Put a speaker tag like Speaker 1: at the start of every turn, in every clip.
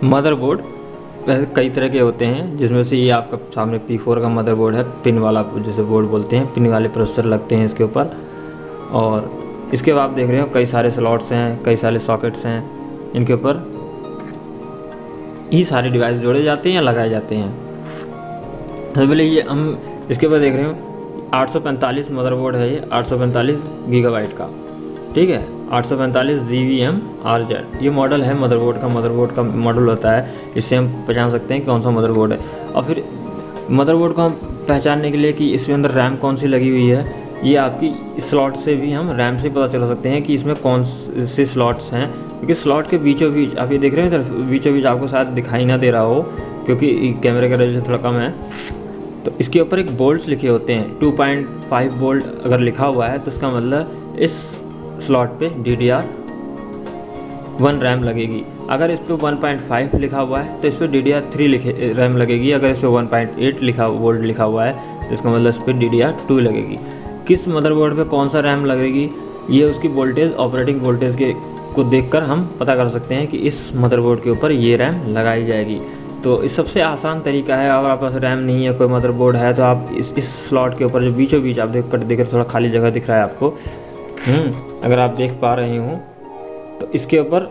Speaker 1: Motherboard वैसे कई तरह के होते हैं, जिसमें से ये आपका सामने P4 का मदरबोर्ड है, पिन वाला जिसे बोर्ड बोलते हैं, पिन वाले प्रोसेसर लगते हैं इसके ऊपर। और इसके बाद आप देख रहे हो कई सारे स्लॉट्स हैं, कई सारे सॉकेट्स हैं, इनके ऊपर ये सारे डिवाइस जोड़े जाते हैं या लगाए जाते हैं। सबसे पहले ये हम इसके ऊपर देख रहे हो 845 मदरबोर्ड है, ये 845 गीगाबाइट का, ठीक है, 845 GVM RZ ये मॉडल है मदरबोर्ड का मॉडल होता है। इससे हम पहचान सकते हैं कौन सा मदरबोर्ड है। और फिर मदरबोर्ड को हम पहचानने के लिए कि इसमें अंदर रैम कौन सी लगी हुई है, ये आपकी स्लॉट से भी हम रैम से पता चला सकते हैं कि इसमें कौन से स्लॉट्स हैं। क्योंकि स्लॉट के बीचों बीच आप ये देख रहे हैं, बीचों बीच आपको शायद दिखाई ना दे रहा हो क्योंकि कैमरे का रेजोल्यूशन थोड़ा कम है। तो इसके ऊपर एक बोल्ट्स लिखे होते हैं, 2.5 वोल्ट अगर लिखा हुआ है तो इसका मतलब इस स्लॉट पे DDR1 रैम लगेगी। अगर इस पे 1.5 लिखा हुआ है तो इस पे DDR3 रैम लगेगी। अगर इस पे 1.8 वोल्ट लिखा हुआ है तो इसका मतलब इस पे DDR2 लगेगी। किस मदरबोर्ड पे कौन सा रैम लगेगी, ये उसकी वोल्टेज, ऑपरेटिंग वोल्टेज को देखकर हम पता कर सकते हैं कि इस मदरबोर्ड के ऊपर ये रैम लगाई जाएगी। तो इस सबसे आसान तरीका है, अगर आपके पास रैम नहीं है, कोई मदरबोर्ड है, तो आप इस स्लॉट के ऊपर जो बीचों बीच आप देख थोड़ा खाली जगह दिख रहा है आपको, अगर आप देख पा रहे हो तो इसके ऊपर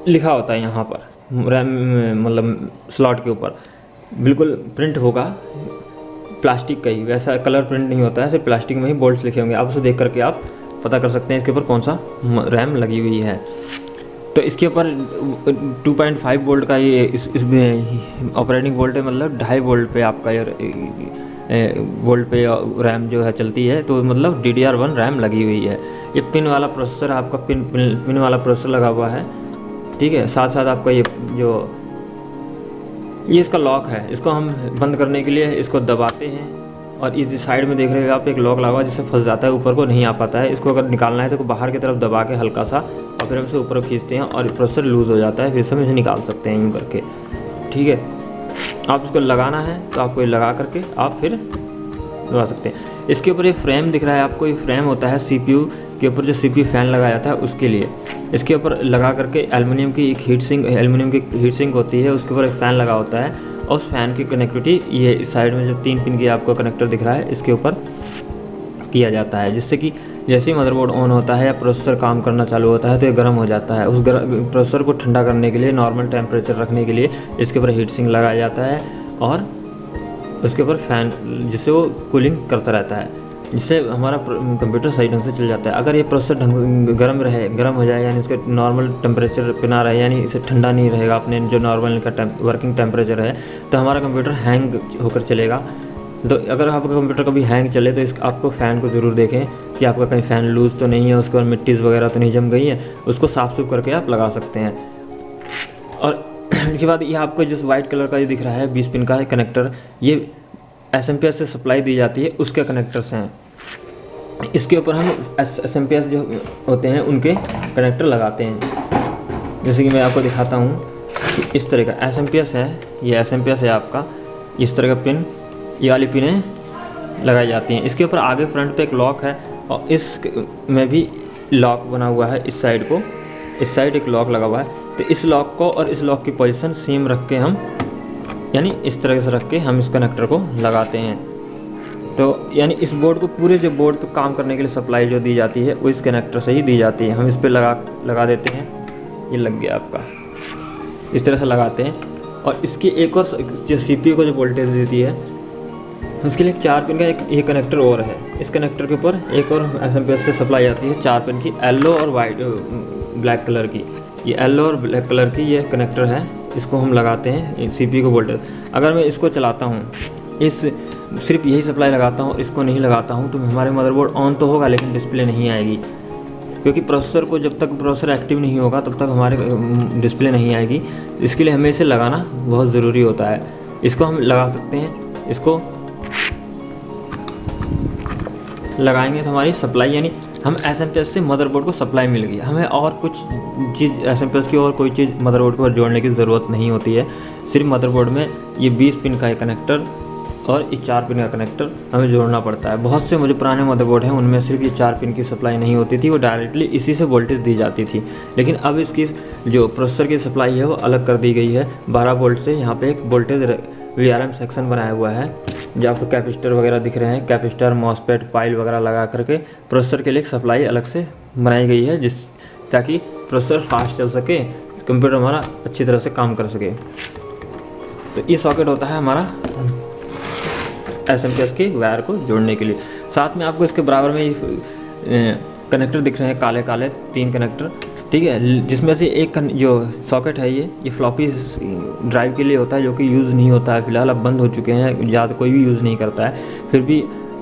Speaker 1: लिखा होता है यहाँ पर रैम, मतलब स्लॉट के ऊपर बिल्कुल प्रिंट होगा प्लास्टिक का ही, वैसा कलर प्रिंट नहीं होता है, सिर्फ प्लास्टिक में ही बोल्ट्स लिखे होंगे। आप उसे देख करके आप पता कर सकते हैं इसके ऊपर कौन सा रैम लगी हुई है। तो इसके ऊपर 2.5 वोल्ट का ये इसमें ऑपरेटिंग वोल्ट है, मतलब 2.5 वोल्ट पे आपका वोल्ट पे रैम जो है चलती है, तो मतलब DDR1 रैम लगी हुई है। ये पिन वाला प्रोसेसर आपका पिन वाला प्रोसेसर लगा हुआ है, ठीक है। साथ साथ आपका ये इसका लॉक है, इसको हम बंद करने के लिए इसको दबाते हैं और इस साइड में देख रहे हो आप एक लॉक लगा हुआ है जिससे फंस जाता है, ऊपर को नहीं आ पाता है। इसको अगर निकालना है तो बाहर की तरफ दबा के हल्का सा और फिर हम इसे ऊपर खींचते हैं और प्रोसेसर लूज़ हो जाता है, फिर से हम इसे निकाल सकते हैं यूँ करके, ठीक है। आप इसको लगाना है तो आपको ये लगा करके आप फिर लगा सकते हैं। इसके ऊपर ये फ्रेम दिख रहा है आपको, ये फ्रेम होता है CPU के ऊपर जो CPU फ़ैन लगाया जाता है उसके लिए। इसके ऊपर लगा करके एल्युमिनियम की हीट सिंक होती है, उसके ऊपर एक फ़ैन लगा होता है और उस फैन की कनेक्टिविटी ये इस साइड में जो 3 पिन की आपको कनेक्टर दिख रहा है इसके ऊपर किया जाता है, जिससे कि जैसे ही मदरबोर्ड ऑन होता है या प्रोसेसर काम करना चालू होता है तो ये गर्म हो जाता है। उस प्रोसेसर को ठंडा करने के लिए, नॉर्मल टेम्परेचर रखने के लिए इसके ऊपर हीट सिंक लगाया जाता है और उसके ऊपर फ़ैन, जिससे वो कूलिंग करता रहता है, जिससे हमारा कंप्यूटर सही ढंग से चल जाता है। अगर ये प्रोसेसर गर्म हो जाए, यानी इसके नॉर्मल टेम्परेचर पे ना रहे, यानी इसे ठंडा नहीं रहेगा अपने जो नॉर्मल का वर्किंग टेम्परेचर है, तो हमारा कंप्यूटर हैंग होकर चलेगा। तो अगर आपका कंप्यूटर कभी हैंग चले तो आपको फ़ैन को ज़रूर देखें कि आपका कहीं फ़ैन लूज़ तो नहीं है, उसके बाद मिट्टी वगैरह तो नहीं जम गई है, उसको साफ़ सुफ करके आप लगा सकते हैं। और इसके बाद ये आपको जिस वाइट कलर का ये दिख रहा है 20 पिन का कनेक्टर, ये SMPS से सप्लाई दी जाती है, उसके कनेक्टर्स हैं। इसके ऊपर हम SMPS जो होते हैं उनके कनेक्टर लगाते हैं। जैसे कि मैं आपको दिखाता हूँ कि इस तरह का SMPS है, ये SMPS है आपका, इस तरह का पिन, ये वाली पिनें लगाई जाती हैं। इसके ऊपर आगे फ्रंट पे एक लॉक है और इस में भी लॉक बना हुआ है, इस साइड को, इस साइड एक लॉक लगा हुआ है। तो इस लॉक को और इस लॉक की पोजीशन सेम रख के हम, यानी इस तरह से रख के हम इस कनेक्टर को लगाते हैं। तो यानी इस बोर्ड को, पूरे जो बोर्ड पे काम करने के लिए सप्लाई जो दी जाती है वो इस कनेक्टर से ही दी जाती है। हम इस पर लगा देते हैं, ये लग गया आपका, इस तरह से लगाते हैं। और इसकी एक और जो CPU को जो वोल्टेज देती है उसके लिए 4 पिन का एक कनेक्टर और है। इस कनेक्टर के ऊपर एक और SMPS से सप्लाई आती है 4 पिन की, येलो और ब्लैक कलर की। ये येलो और ब्लैक कलर की ये कनेक्टर है, इसको हम लगाते हैं CPU को वोल्टेज। अगर मैं इसको चलाता हूँ, सिर्फ यही सप्लाई लगाता हूँ, इसको नहीं लगाता हूँ, तो हमारे मदरबोर्ड ऑन तो होगा लेकिन डिस्प्ले नहीं आएगी, क्योंकि प्रोसेसर को जब तक प्रोसेसर एक्टिव नहीं होगा तब तक हमारे डिस्प्ले नहीं आएगी। इसके लिए हमें इसे लगाना बहुत ज़रूरी होता है। इसको हम लगा सकते हैं, इसको लगाएंगे तो हमारी सप्लाई, यानी हम SMPS से मदरबोर्ड को सप्लाई मिल गई, हमें और कुछ चीज़ SMPS की और कोई चीज़ मदरबोर्ड पर जोड़ने की ज़रूरत नहीं होती है। सिर्फ मदरबोर्ड में ये 20 पिन का एक कनेक्टर और इस 4 पिन का कनेक्टर हमें जोड़ना पड़ता है। बहुत से मुझे पुराने मदरबोर्ड हैं उनमें सिर्फ ये 4 पिन की सप्लाई नहीं होती थी, वो डायरेक्टली इसी से वोल्टेज दी जाती थी। लेकिन अब इसकी जो प्रोसेसर की सप्लाई है वो अलग कर दी गई है 12 वोल्ट से। यहाँ पे एक वोल्टेज VRM सेक्शन बनाया हुआ है, जो आपको कैपेसिटर वगैरह दिख रहे हैं, कैपेसिटर, मॉसफेट, पाइल वगैरह लगा करके प्रोसेसर के लिए सप्लाई अलग से बनाई गई है, ताकि प्रोसेसर फास्ट चल सके, कंप्यूटर हमारा अच्छी तरह से काम कर सके। तो ये सॉकेट होता है हमारा SMPS के वायर को जोड़ने के लिए। साथ में आपको इसके बराबर में कनेक्टर दिख रहे हैं, काले काले 3 कनेक्टर, ठीक है, जिसमें से एक जो सॉकेट है ये फ्लॉपी ड्राइव के लिए होता है, जो कि यूज़ नहीं होता है फिलहाल, अब बंद हो चुके हैं, ज़्यादा कोई भी यूज़ नहीं करता है। फिर भी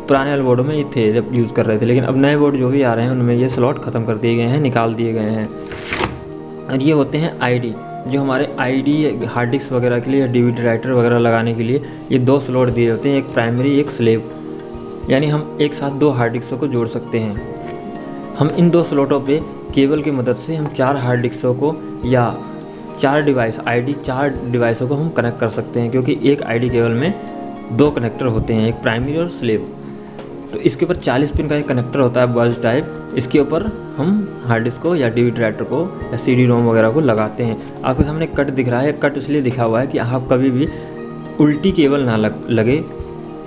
Speaker 1: पुराने वाले बोर्डों में ये थे जब यूज़ कर रहे थे, लेकिन अब नए बोर्ड जो भी आ रहे हैं उनमें ये स्लॉट ख़त्म कर दिए गए हैं, निकाल दिए गए हैं। और ये होते हैं ID, जो हमारे ID हार्ड डिस्क वगैरह के लिए या DVD राइटर वगैरह लगाने के लिए ये 2 स्लॉट दिए होते हैं, एक प्राइमरी एक स्लेव, यानी हम एक साथ 2 हार्ड डिस्कों को जोड़ सकते हैं। हम इन 2 स्लॉटों पे केबल की मदद से हम 4 हार्ड डिस्कों को या 4 डिवाइसों को हम कनेक्ट कर सकते हैं, क्योंकि एक ID केबल में 2 कनेक्टर होते हैं, एक प्राइमरी और स्लेव। तो इसके ऊपर 40 पिन का एक कनेक्टर होता है बल्ज टाइप, इसके ऊपर हम हार्ड डिस्क को या DVD राइटर को या CD-ROM वगैरह को लगाते हैं। आपके सामने कट दिख रहा है, कट इसलिए दिखा हुआ है कि आप कभी भी उल्टी केबल ना लगे,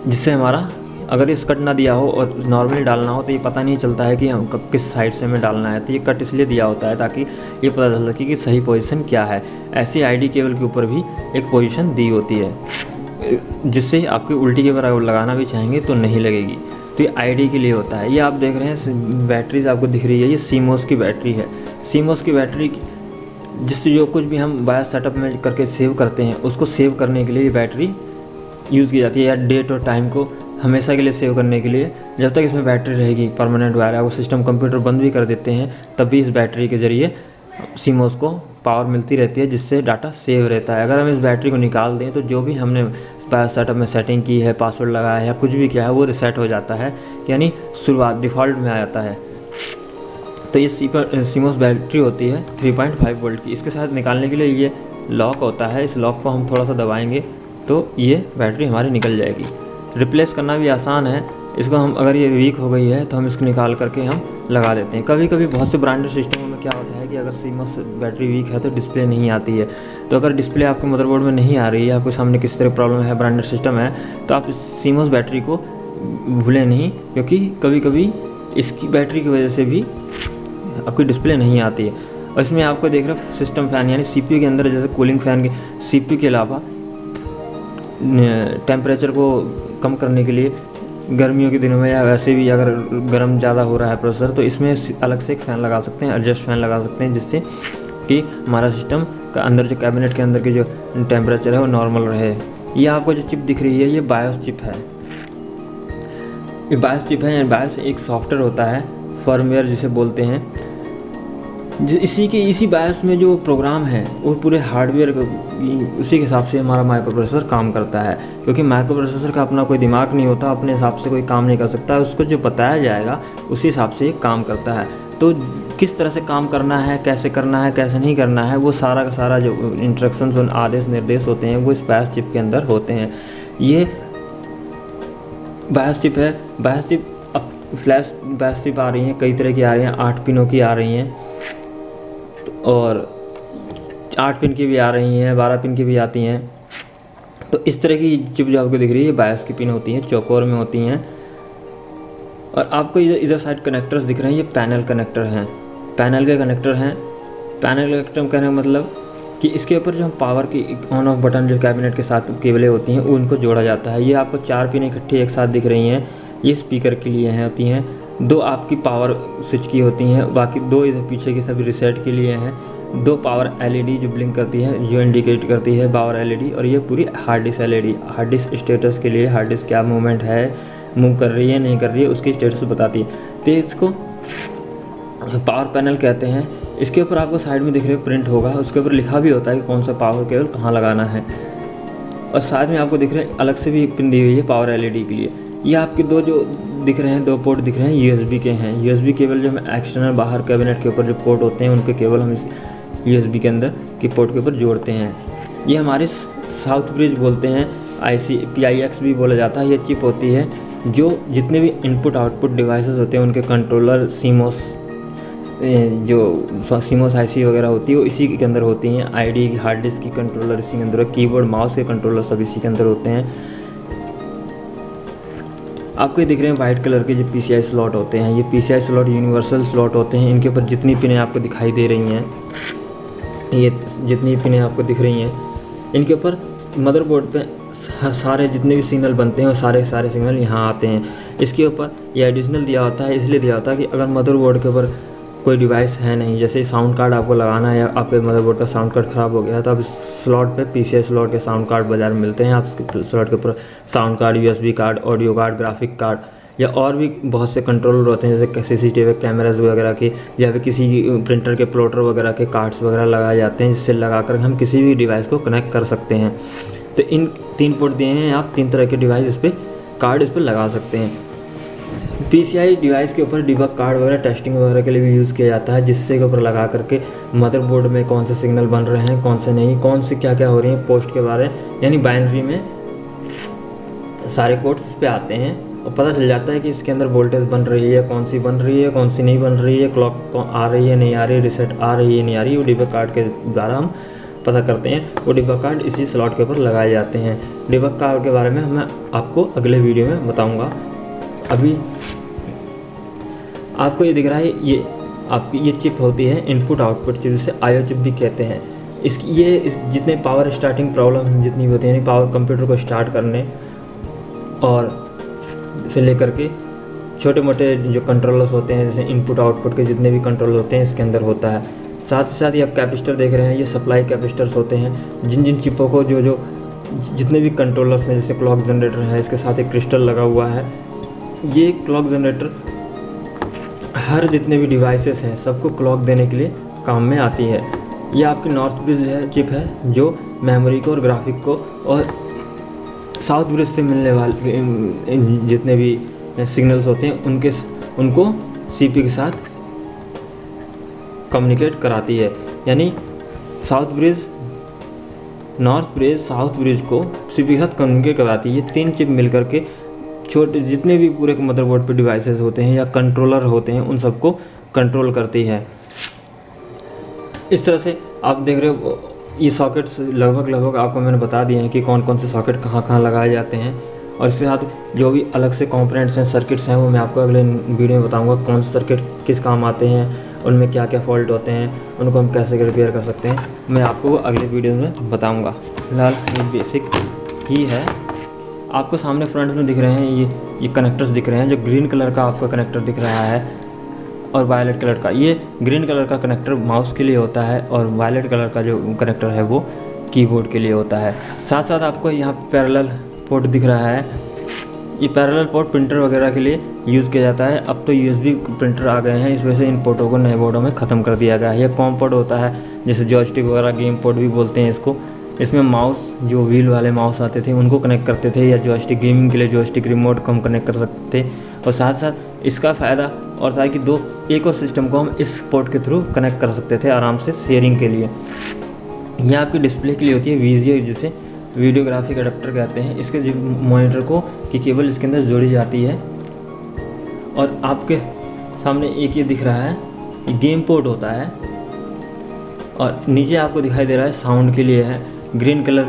Speaker 1: जिससे हमारा अगर इस कट ना दिया हो और नॉर्मली डालना हो तो ये पता नहीं चलता है कि हम किस साइड से हमें डालना है। तो ये कट इसलिए दिया होता है ताकि ये पता चल सके कि सही पोजीशन क्या है। ऐसी ID केबल के ऊपर भी एक पोजीशन दी होती है, जिससे आपकी उल्टी केबल अगर लगाना भी चाहेंगे तो नहीं लगेगी। तो ये ID के लिए होता है। ये आप देख रहे हैं बैटरीज आपको दिख रही है, ये CMOS की बैटरी है। CMOS की बैटरी जिससे जो कुछ भी हम बायोस सेटअप में करके सेव करते हैं, उसको सेव करने के लिए ये बैटरी यूज़ की जाती है, या डेट और टाइम को हमेशा के लिए सेव करने के लिए। जब तक इसमें बैटरी रहेगी परमानेंट वायर, आपको सिस्टम कंप्यूटर बंद भी कर देते हैं तब भी इस बैटरी के ज़रिए CMOS को पावर मिलती रहती है, जिससे डाटा सेव रहता है। अगर हम इस बैटरी को निकाल दें तो जो भी हमने बायोस सेटअप में सेटिंग की है, पासवर्ड लगाया है या कुछ भी किया है, वो रीसेट हो जाता है, यानी शुरुआत डिफ़ॉल्ट में आ जाता है। तो ये CMOS बैटरी होती है 3.5 वोल्ट की। इसके साथ निकालने के लिए ये लॉक होता है, इस लॉक को हम थोड़ा सा दबाएंगे तो ये बैटरी हमारी निकल जाएगी। रिप्लेस करना भी आसान है, इसको हम अगर ये वीक हो गई है तो हम इसको निकाल करके हम लगा देते हैं। कभी कभी बहुत से ब्रांडेड सिस्टमों में क्या होता है कि अगर CMOS बैटरी वीक है तो डिस्प्ले नहीं आती है। तो अगर डिस्प्ले आपके मदरबोर्ड में नहीं आ रही है, आपके सामने किस तरह प्रॉब्लम है, ब्रांडेड सिस्टम है, तो आप इस CMOS बैटरी को भूलें नहीं, क्योंकि कभी कभी इसकी बैटरी की वजह से भी आपकी डिस्प्ले नहीं आती है। और इसमें आपको देख रहे हो सिस्टम फ़ैन, यानी CPU के अंदर जैसे कूलिंग फ़ैन के CPU के अलावा टेम्परेचर को कम करने के लिए गर्मियों के दिनों में या वैसे भी अगर गर्म ज़्यादा हो रहा है प्रोसेसर, तो इसमें अलग से एक फ़ैन लगा सकते हैं, एडजस्ट फ़ैन लगा सकते हैं, जिससे कि हमारा सिस्टम का अंदर जो कैबिनेट के अंदर की जो टेम्परेचर है वो नॉर्मल रहे। ये आपको जो चिप दिख रही है ये बायोस चिप है। ये बायोस चिप है, बायोस एक सॉफ्टवेयर होता है, फर्मवेयर जिसे बोलते हैं। इसी बायोस में जो प्रोग्राम है वो पूरे हार्डवेयर उसी के हिसाब से हमारा माइक्रो प्रोसेसर काम करता है, क्योंकि माइक्रो प्रोसेसर का अपना कोई दिमाग नहीं होता, अपने हिसाब से कोई काम नहीं कर सकता, उसको जो बताया जाएगा उसी हिसाब से काम करता है। तो किस तरह से काम करना है, कैसे करना है, कैसे नहीं करना है, वो सारा का सारा जो इंस्ट्रक्शंस और आदेश निर्देश होते हैं वो इस बायोस चिप के अंदर होते हैं। ये बायोस चिप है। बायोस चिप अब फ्लैश बायोस चिप आ रही हैं, कई तरह की आ रही हैं, 8 पिनों की आ रही हैं और 8 पिन की भी आ रही हैं, 12 पिन की भी आती हैं। तो इस तरह की चिप जो आपको दिख रही है बायोस की पिन होती हैं, चौकोर में होती हैं। और आपको इधर साइड कनेक्टर्स दिख रहे हैं, ये पैनल कनेक्टर हैं, पैनल के कनेक्टर हैं। पैनल कनेक्टर कहने का मतलब कि इसके ऊपर जो हम पावर की ऑन ऑफ बटन जो कैबिनेट के साथ केबलें होती हैं उनको जोड़ा जाता है। ये आपको 4 पिन इकट्ठी एक साथ दिख रही हैं, ये स्पीकर के लिए हैं होती हैं। 2 आपकी पावर स्विच की होती हैं, बाकी 2 इधर पीछे के सभी रीसेट के लिए हैं। 2 पावर LED जो ब्लिंक करती है, जो इंडिकेट करती है पावर LED, और ये पूरी hard disk LED, hard disk status के लिए, हार्ड डिस्क क्या मूवमेंट है, मूव कर रही है नहीं कर रही है, उसकी स्टेटस बताती है। तो इसको पावर पैनल कहते हैं। इसके ऊपर आपको साइड में दिख रहे प्रिंट होगा, उसके ऊपर लिखा भी होता है कि कौन सा पावर केबल कहाँ लगाना है। और साथ में आपको दिख रहे हैं अलग से भी पिन दी हुई है पावर LED के लिए। ये आपके 2 जो दिख रहे हैं 2 पोर्ट दिख रहे हैं USB के हैं। USB केबल जो हम एक्सटर्नल बाहर कैबिनेट के ऊपर जो पोर्ट होते हैं उनके केबल हम USB के अंदर के पोर्ट के ऊपर जोड़ते हैं। ये हमारे साउथ ब्रिज बोलते हैं। PIX भी बोला जाता है। ये चिप होती है जो जितने भी इनपुट आउटपुट डिवाइसेस होते हैं उनके कंट्रोलर CMOS जो CMOS IC वगैरह होती है वो इसी के अंदर होती हैं। ID हार्ड डिस्क की कंट्रोलर इसी के अंदर है, कीबोर्ड माउस के कंट्रोलर सब इसी के अंदर होते हैं। आपको ये दिख रहे हैं वाइट कलर के जो PCI स्लॉट होते हैं, ये PCI स्लॉट यूनिवर्सल स्लॉट होते हैं। इनके ऊपर जितनी पिनें आपको दिखाई दे रही हैं, ये जितनी पिनें आपको दिख रही हैं, इनके ऊपर मदरबोर्ड पे सारे जितने भी सिग्नल बनते हैं वो सारे सिग्नल यहाँ आते हैं। इसके ऊपर ये एडिशनल दिया होता है, इसलिए दिया होता है कि अगर मदरबोर्ड के ऊपर कोई डिवाइस है नहीं, जैसे साउंड कार्ड आपको लगाना है या आपके मदरबोर्ड का साउंड कार्ड ख़राब हो गया तो आप इस स्लॉट पे PCI स्लॉट के साउंड कार्ड बाज़ार में मिलते हैं। आप इसके स्लॉट के ऊपर sound card, USB card, audio card, graphic card या और भी बहुत से कंट्रोलर होते हैं जैसे CCTV कैमराज वगैरह के या फिर किसी प्रिंटर के प्लॉटर वगैरह के कार्ड्स वगैरह लगाए जाते हैं, जिससे लगाकर हम किसी भी डिवाइस को कनेक्ट कर सकते हैं। तो इन 3 पोर्ट दिए हैं, आप 3 तरह के डिवाइस इस पर कार्ड इस पर लगा सकते हैं। PCI डिवाइस के ऊपर डिबग कार्ड वगैरह टेस्टिंग वगैरह के लिए भी यूज़ किया जाता है, जिससे के ऊपर लगा करके मदरबोर्ड में कौन से सिग्नल बन रहे हैं, कौन से नहीं, कौन से क्या क्या हो रही हैं पोस्ट के बारे, यानी बाइनरी में सारे कोड्स इस पर आते हैं और पता चल जाता है कि इसके अंदर वोल्टेज बन रही है, कौन सी बन रही है, कौन सी नहीं बन रही है, क्लॉक आ रही है नहीं आ रही, रिसेट आ रही है नहीं आ रही। वो डिबग कार्ड के द्वारा हम पता करते हैं। वो डिबग कार्ड इसी स्लॉट के ऊपर लगाए जाते हैं। डिबग कार्ड के बारे में मैं आपको अगले वीडियो में बताऊँगा। अभी आपको ये दिख रहा है, ये आपकी ये चिप होती है इनपुट आउटपुट चिप, जिसे IO चिप भी कहते हैं। जितने पावर स्टार्टिंग प्रॉब्लम जितनी होती है, यानी पावर कंप्यूटर को स्टार्ट करने और से लेकर के छोटे मोटे जो कंट्रोलर्स होते हैं, जैसे इनपुट आउटपुट के जितने भी कंट्रोलर होते हैं इसके अंदर होता है। साथ ही साथ ये आप कैपेसिटर देख रहे हैं, ये सप्लाई कैपेसिटर्स होते हैं। जिन चिपों को जो जितने भी कंट्रोलर्स हैं, जैसे क्लॉक जनरेटर है, इसके साथ एक क्रिस्टल लगा हुआ है। ये क्लॉक जनरेटर हर जितने भी डिवाइसेस हैं सबको क्लॉक देने के लिए काम में आती है। ये आपकी नॉर्थ ब्रिज है चिप है जो मेमोरी को और ग्राफिक को और साउथ ब्रिज से मिलने वाले जितने भी सिग्नल्स होते हैं उनको CPU के साथ कम्युनिकेट कराती है। यानी नॉर्थ ब्रिज साउथ ब्रिज को CPU के साथ कम्युनिकेट कराती है। ये 3 चिप मिलकर के छोटे जितने भी पूरे मदरबोर्ड पे डिवाइसेस होते हैं या कंट्रोलर होते हैं उन सबको कंट्रोल करती है। इस तरह से आप देख रहे हो ये सॉकेट्स लगभग आपको मैंने बता दिए हैं कि कौन कौन से सॉकेट कहाँ लगाए जाते हैं। और इसके साथ जो भी अलग से कंपोनेंट्स हैं, सर्किट्स हैं, वो मैं आपको अगले वीडियो में बताऊँगा। कौन से सर्किट किस काम आते हैं, उनमें क्या क्या फॉल्ट होते हैं, उनको हम कैसे रिपेयर कर सकते हैं, मैं आपको अगले वीडियो में बताऊँगा। फिलहाल ये बेसिक ही है। आपको सामने फ्रंट में दिख रहे हैं ये कनेक्टर्स दिख रहे हैं। जो ग्रीन कलर का आपका कनेक्टर दिख रहा है और वायलेट कलर का, ये ग्रीन कलर का कनेक्टर माउस के लिए होता है और वायलेट कलर का जो कनेक्टर है वो कीबोर्ड के लिए होता है। साथ साथ आपको यहाँ पैरेलल पोर्ट दिख रहा है। ये पैरेलल पोर्ट प्रिंटर वगैरह के लिए यूज़ किया जाता है। अब तो USB प्रिंटर आ गए हैं, इस वजह से इन पोर्टों को नए बोर्डों में ख़त्म कर दिया गया है। यह कॉम पोर्ट होता है, जैसे जॉयस्टिक वगैरह गेम पोर्ट भी बोलते हैं इसको। इसमें माउस जो व्हील वाले माउस आते थे उनको कनेक्ट करते थे, या जॉयस्टिक गेमिंग के लिए जॉयस्टिक रिमोट को हम कनेक्ट कर सकते थे। और साथ साथ इसका फ़ायदा और था कि एक और सिस्टम को हम इस पोर्ट के थ्रू कनेक्ट कर सकते थे आराम से शेयरिंग के लिए। यह आपकी डिस्प्ले के लिए होती है VGA, जिसे वीडियो ग्राफिक अडेप्टर कहते हैं। इसके मॉनिटर को की केबल इसके अंदर जोड़ी जाती है। और आपके सामने एक ये दिख रहा है, ये गेम पोर्ट होता है। और नीचे आपको दिखाई दे रहा है साउंड के लिए है। ग्रीन कलर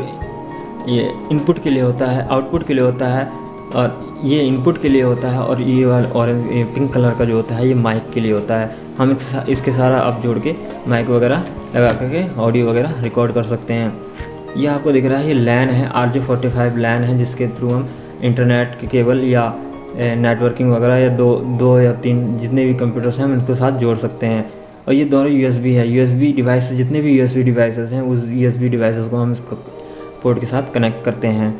Speaker 1: ये इनपुट के लिए होता है, आउटपुट के लिए होता है, और ये इनपुट के लिए होता है। और ये वाला ऑरेंज पिंक कलर का जो होता है ये माइक के लिए होता है। हम इसके सारा आप जोड़ के माइक वगैरह लगा करके ऑडियो वगैरह रिकॉर्ड कर सकते हैं। ये आपको दिख रहा है, ये लैन है, RJ45 लैन है, जिसके थ्रू हम इंटरनेट के केबल या नेटवर्किंग वगैरह या दो या 3 जितने भी कंप्यूटर्स हैं हम इनके साथ जोड़ सकते हैं। और ये दोनों USB है। USB डिवाइस जितने भी USB डिवाइसेस हैं उस USB डिवाइसेस को हम इस पोर्ट के साथ कनेक्ट करते हैं।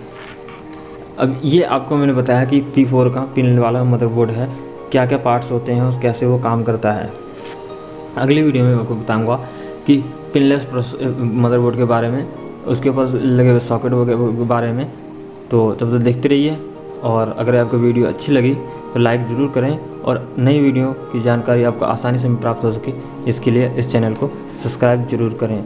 Speaker 1: अब ये आपको मैंने बताया कि P4 का पिन वाला मदरबोर्ड है, क्या क्या पार्ट्स होते हैं और कैसे वो काम करता है। अगली वीडियो में मैं आपको बताऊँगा कि पिनलेस मदरबोर्ड के बारे में, उसके ऊपर लगे हुए सॉकेट के बारे में। तो तब तक देखते रहिए, और अगर आपको वीडियो अच्छी लगी तो लाइक ज़रूर करें, और नई वीडियो की जानकारी आपको आसानी से प्राप्त हो सके इसके लिए इस चैनल को सब्सक्राइब ज़रूर करें।